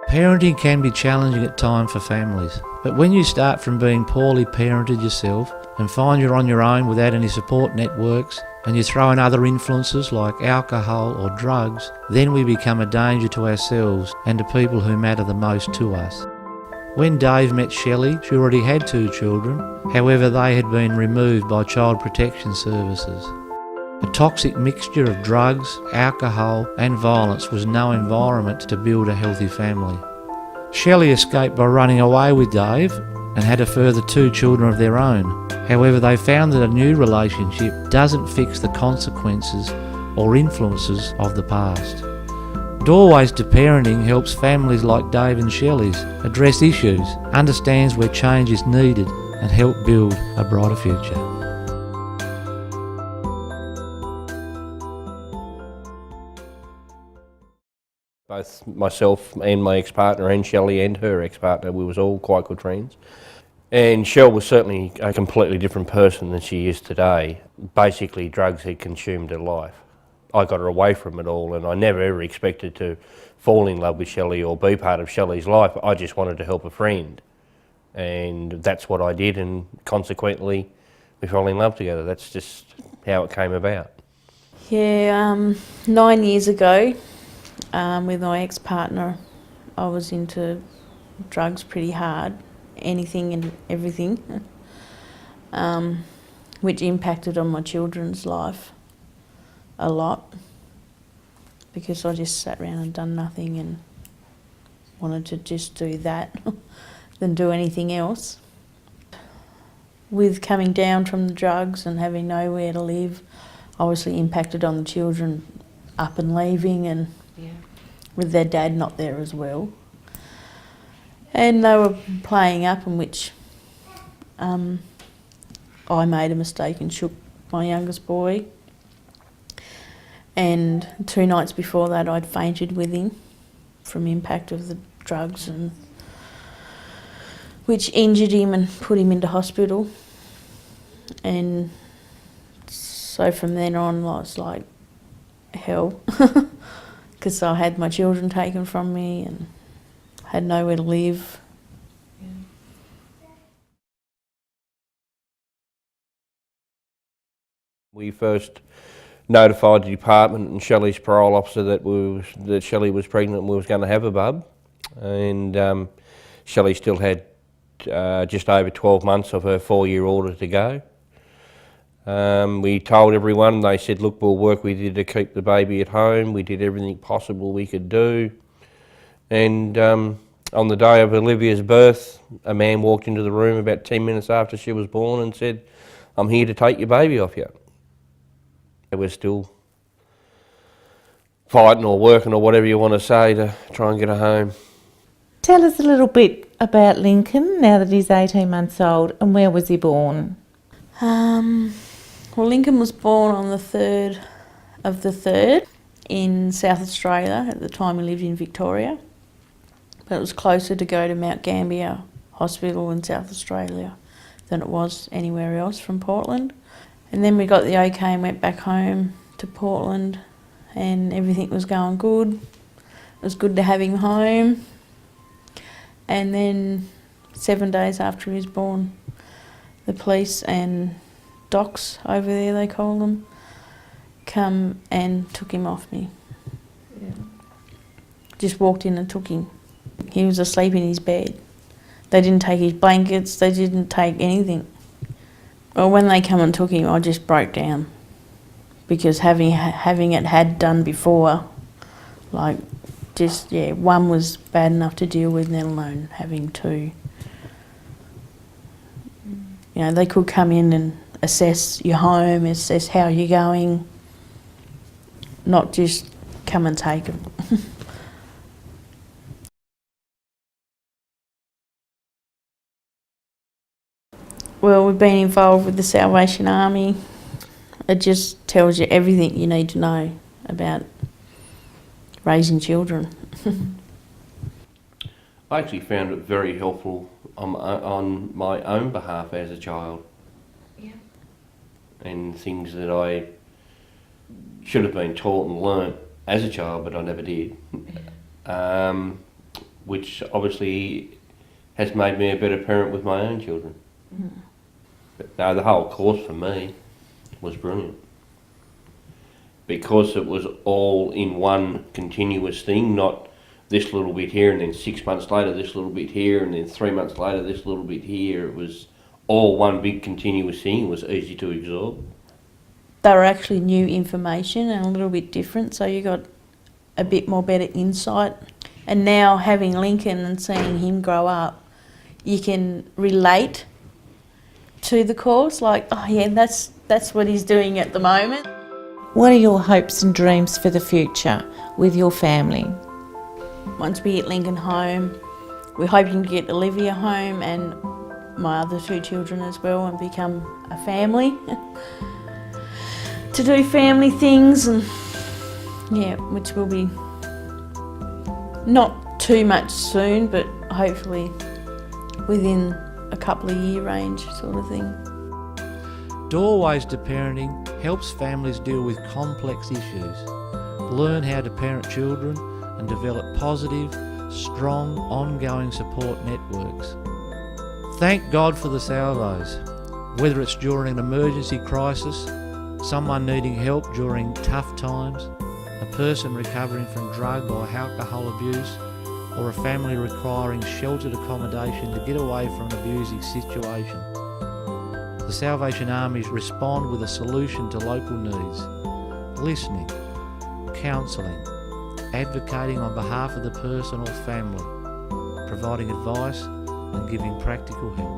Parenting can be challenging at times for families, but when you start from being poorly parented yourself and find you're on your own without any support networks, and you throw in other influences like alcohol or drugs, then we become a danger to ourselves and to people who matter the most to us. When Dave met Shelley, she already had 2 children, however they had been removed by Child Protection Services. A toxic mixture of drugs, alcohol and violence was no environment to build a healthy family. Shelley escaped by running away with Dave and had a further 2 children of their own. However, they found that a new relationship doesn't fix the consequences or influences of the past. Doorways to Parenting helps families like Dave and Shelley's address issues, understands where change is needed and help build a brighter future. Both myself and my ex-partner and Shelley and her ex-partner, we was all quite good friends. And Shell was certainly a completely different person than she is today. Basically, drugs had consumed her life. I got her away from it all, and I never ever expected to fall in love with Shelley or be part of Shelley's life. I just wanted to help a friend. And that's what I did, and consequently, we fell in love together. That's just how it came about. Yeah, 9 years ago, with my ex-partner, I was into drugs pretty hard, anything and everything, which impacted on my children's life a lot, because I just sat around and done nothing and wanted to just do that than do anything else. With coming down from the drugs and having nowhere to live, obviously impacted on the children up and leaving, and with their dad not there as well. And they were playing up, in which I made a mistake and shook my youngest boy. And 2 nights before that I'd fainted with him from impact of the drugs, and which injured him and put him into hospital. And so from then on I was like hell. Because I had my children taken from me and had nowhere to live. We first notified the department and Shelley's parole officer that Shelley was pregnant and we was going to have a bub. And Shelley still had just over 12 months of her 4-year order to go. We told everyone, they said, look, we'll work with you to keep the baby at home. We did everything possible we could do. And on the day of Olivia's birth, a man walked into the room about 10 minutes after she was born and said, I'm here to take your baby off you. We're still fighting or working or whatever you want to say to try and get her home. Tell us a little bit about Lincoln now that he's 18 months old, and where was he born? Well, Lincoln was born on the 3rd of the 3rd in South Australia. At the time he lived in Victoria, but it was closer to go to Mount Gambier Hospital in South Australia than it was anywhere else from Portland. And then we got the OK and went back home to Portland, and everything was going good. It was good to have him home. And then 7 days after he was born, the police and docs over there, they call them, come and took him off me. Yeah. Just walked in and took him. He was asleep in his bed. They didn't take his blankets, they didn't take anything. Well, when they come and took him, I just broke down, because having it had done before, like, just, yeah, 1 was bad enough to deal with, let alone having 2. You know, they could come in and assess your home, assess how you're going, not just come and take them. Well, we've been involved with the Salvation Army. It just tells you everything you need to know about raising children. I actually found it very helpful on my own behalf as a child. Yeah. And things that I should have been taught and learnt as a child, but I never did. which obviously has made me a better parent with my own children. But no, the whole course for me was brilliant. Because it was all in one continuous thing, not this little bit here and then 6 months later this little bit here and then 3 months later this little bit here. It was all one big continuous thing. It was easy to absorb. They were actually new information and a little bit different, so you got a bit more better insight. And now having Lincoln and seeing him grow up, you can relate to the course, like, oh yeah, that's what he's doing at the moment. What are your hopes and dreams for the future with your family? Once we get Lincoln home, we're hoping to get Olivia home and my other 2 children as well and become a family. To do family things, and yeah, which will be not too much soon, but hopefully within a couple of year range sort of thing. Doorways to Parenting helps families deal with complex issues, learn how to parent children and develop positive, strong, ongoing support networks. Thank God for the salvos, whether it's during an emergency crisis, someone needing help during tough times, a person recovering from drug or alcohol abuse, or a family requiring sheltered accommodation to get away from an abusive situation. The Salvation Armies respond with a solution to local needs, listening, counselling, advocating on behalf of the person or family, providing advice and giving practical help.